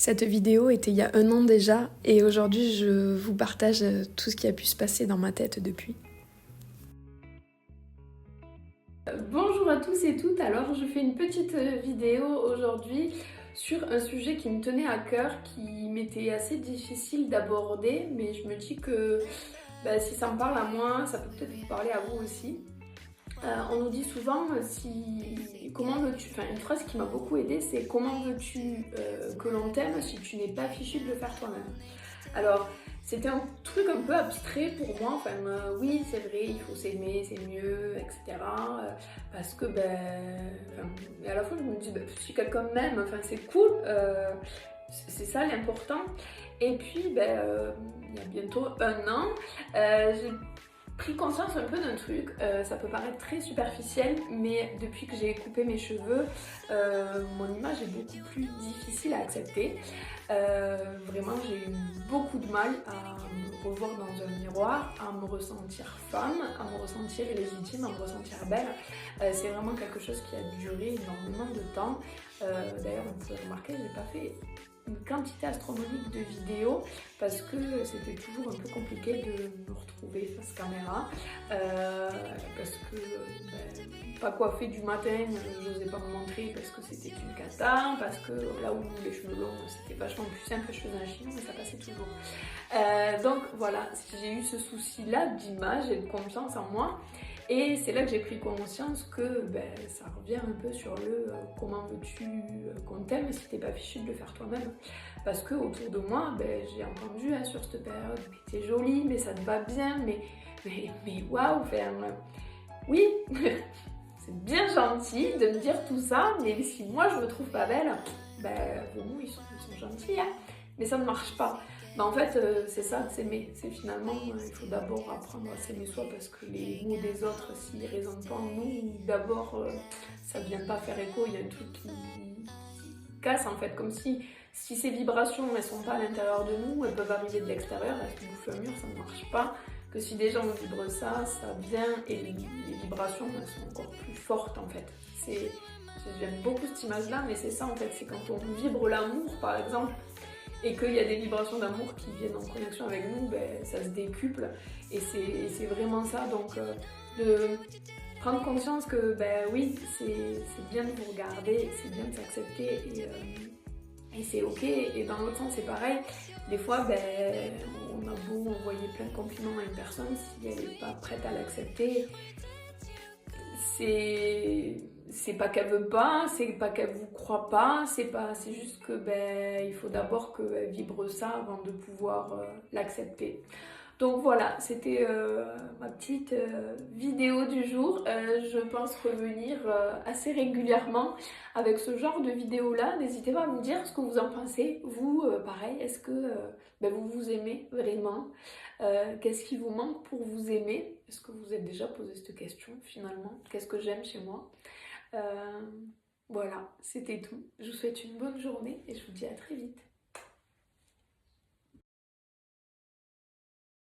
Cette vidéo était il y a 1 an déjà et aujourd'hui je vous partage tout ce qui a pu se passer dans ma tête depuis. Bonjour à tous et toutes, alors je fais une petite vidéo aujourd'hui sur un sujet qui me tenait à cœur, qui m'était assez difficile d'aborder, mais je me dis que si ça me parle à moi, ça peut peut-être vous parler à vous aussi. On nous dit souvent, comment veux-tu, enfin une phrase qui m'a beaucoup aidée, c'est comment veux-tu que l'on t'aime si tu n'es pas fichu de le faire toi-même. Alors c'était un truc un peu abstrait pour moi, enfin oui c'est vrai, il faut s'aimer, c'est mieux, etc. Parce que et à la fois je me dis si quelqu'un m'aime, enfin c'est cool, c'est ça l'important. Et puis il y a bientôt 1 an, j'ai pris conscience un peu d'un truc, ça peut paraître très superficiel, mais depuis que j'ai coupé mes cheveux, mon image est beaucoup plus difficile à accepter. Vraiment, j'ai eu beaucoup de mal à me revoir dans un miroir, à me ressentir femme, à me ressentir légitime, à me ressentir belle. C'est vraiment quelque chose qui a duré énormément de temps. D'ailleurs, vous pouvez remarquer, j'ai pas fait une quantité astronomique de vidéos parce que c'était toujours un peu compliqué de me retrouver face caméra, parce que pas coiffée du matin, j'osais pas me montrer parce que c'était une cata, parce que là où les cheveux longs c'était vachement plus simple, je faisais un chignon mais ça passait toujours. Donc voilà, j'ai eu ce souci là d'image et de confiance en moi. Et c'est là que j'ai pris conscience que ça revient un peu sur le comment veux-tu qu'on t'aime si t'es pas fichu de le faire toi-même. Parce que autour de moi, j'ai entendu sur cette période, mais t'es jolie, mais ça te va bien, mais waouh, oui, c'est bien gentil de me dire tout ça, mais si moi je me trouve pas belle, vos mots ils sont gentils, hein, mais ça ne marche pas. En fait, c'est ça de s'aimer. C'est finalement, il faut d'abord apprendre à s'aimer soi parce que les mots des autres, s'ils ne résonnent pas en nous, d'abord, ça ne vient pas faire écho. Il y a un truc qui casse en fait, comme si ces vibrations, elles sont pas à l'intérieur de nous, elles peuvent arriver de l'extérieur, elles se bouffent le mur, ça ne marche pas. Que si des gens vibrent ça, ça vient et les vibrations, elles sont encore plus fortes en fait. J'aime beaucoup cette image-là, mais c'est ça en fait, c'est quand on vibre l'amour par exemple, et qu'il y a des vibrations d'amour qui viennent en connexion avec nous, ça se décuple et c'est vraiment ça. Donc de prendre conscience que oui, c'est bien de vous regarder, c'est bien de s'accepter et c'est ok. Et dans l'autre sens c'est pareil, des fois on a beau envoyer plein de compliments à une personne, si elle n'est pas prête à l'accepter, c'est pas qu'elle veut pas, c'est pas qu'elle vous croit pas, c'est juste que il faut d'abord qu'elle vibre ça avant de pouvoir l'accepter. Donc voilà, c'était ma petite vidéo du jour. Je pense revenir assez régulièrement avec ce genre de vidéo là. N'hésitez pas à me dire ce que vous en pensez. Vous, pareil, est-ce que vous vous aimez vraiment? Qu'est-ce qui vous manque pour vous aimer? Est-ce que vous vous êtes déjà posé cette question finalement? Qu'est-ce que j'aime chez moi? Voilà, c'était tout. Je vous souhaite une bonne journée et je vous dis à très vite.